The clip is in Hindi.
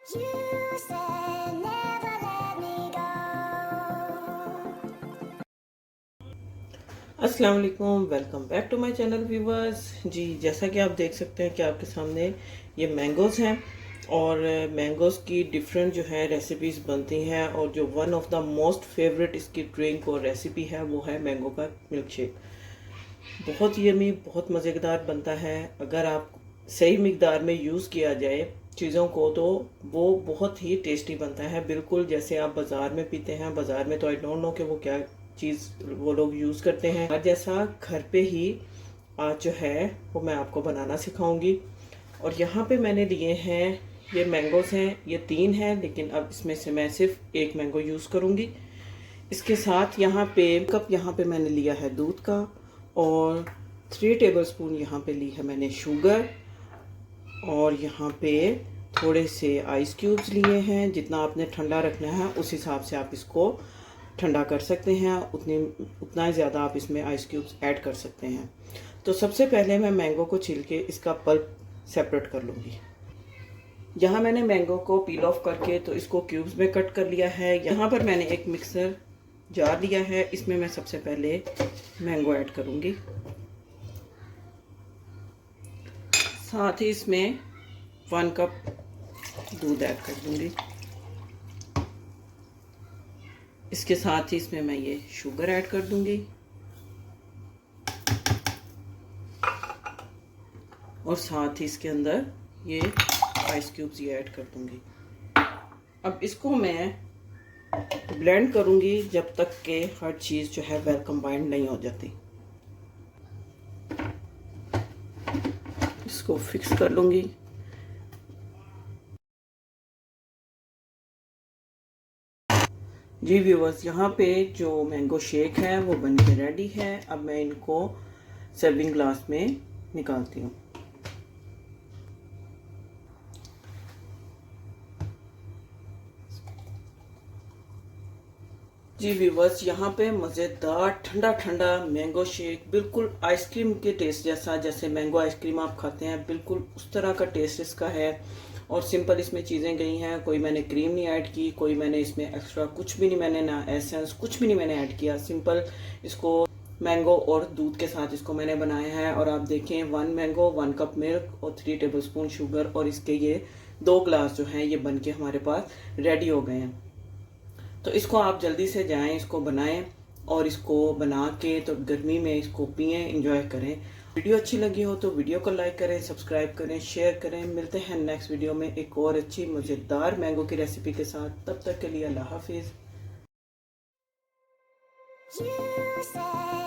You said never let me go. अस्सलाम वालेकुम, welcome back to my channel viewers. जी, जैसा कि आप देख सकते हैं कि आपके सामने ये मैंगोज़ हैं और मैंगोज़ की डिफरेंट जो है रेसिपीज़ बनती हैं और जो one of the most favourite इसकी ड्रिंक और रेसिपी है वो है मैंगो का मिल्क शेक। बहुत यमी, बहुत मज़ेदार बनता है। अगर आप सही मिकदार में यूज़ किया जाए चीज़ों को तो वो बहुत ही टेस्टी बनता है, बिल्कुल जैसे आप बाज़ार में पीते हैं। बाज़ार में तो आई डोंट नो कि वो क्या चीज़ वो लोग यूज़ करते हैं, और जैसा घर पे ही आज जो है वो मैं आपको बनाना सिखाऊंगी। और यहाँ पे मैंने लिए हैं ये मैंगोज़ हैं, ये 3 हैं, लेकिन अब इसमें से मैं सिर्फ एक मैंगो यूज़ करूँगी। इसके साथ यहाँ पे कप यहाँ पे मैंने लिया है दूध का, और 3 टेबलस्पून यहाँ पे ली है मैंने शुगर, और यहाँ पे थोड़े से आइस क्यूब्स लिए हैं। जितना आपने ठंडा रखना है उस हिसाब से आप इसको ठंडा कर सकते हैं, उतना ही ज़्यादा आप इसमें आइस क्यूब्स ऐड कर सकते हैं। तो सबसे पहले मैं मैंगो को छील के इसका पल्प सेपरेट कर लूँगी। यहाँ मैंने मैंगो को पील ऑफ करके तो इसको क्यूब्स में कट कर लिया है। यहाँ पर मैंने एक मिक्सर जार लिया है, इसमें मैं सबसे पहले मैंगो ऐड करूँगी। साथ ही इसमें 1 कप दूध ऐड कर दूँगी। इसके साथ ही इसमें मैं ये शुगर ऐड कर दूँगी और साथ ही इसके अंदर ये आइस क्यूब्स ये ऐड कर दूँगी। अब इसको मैं ब्लेंड करूँगी जब तक कि हर चीज़ जो है वेल कंबाइंड नहीं हो जाती। इसको फिक्स कर लूँगी। जी व्यूवर्स, यहाँ पे जो मैंगो शेक है वो बन के रेडी है। अब मैं इनको सर्विंग ग्लास में निकालती हूँ। जी व्यूवर्स, यहाँ पे मज़ेदार ठंडा ठंडा मैंगो शेक, बिल्कुल आइसक्रीम के टेस्ट जैसा, जैसे मैंगो आइसक्रीम आप खाते हैं बिल्कुल उस तरह का टेस्ट इसका है। और सिंपल इसमें चीज़ें गई हैं, कोई मैंने क्रीम नहीं ऐड की, कोई मैंने इसमें एक्स्ट्रा कुछ भी नहीं, मैंने ना एसेंस कुछ भी नहीं मैंने ऐड किया। सिंपल इसको मैंगो और दूध के साथ इसको मैंने बनाया है। और आप देखें 1 मैंगो, 1 कप मिल्क और 3 टेबलस्पून शुगर, और इसके ये 2 ग्लास जो हैं ये बन के हमारे पास रेडी हो गए हैं। तो इसको आप जल्दी से जाएं, इसको बनाएं और इसको बना के तो गर्मी में इसको पिएं, एंजॉय करें। वीडियो अच्छी लगी हो तो वीडियो को लाइक करें, सब्सक्राइब करें, शेयर करें। मिलते हैं नेक्स्ट वीडियो में एक और अच्छी मज़ेदार मैंगो की रेसिपी के साथ। तब तक के लिए अल्लाह हाफिज़। You said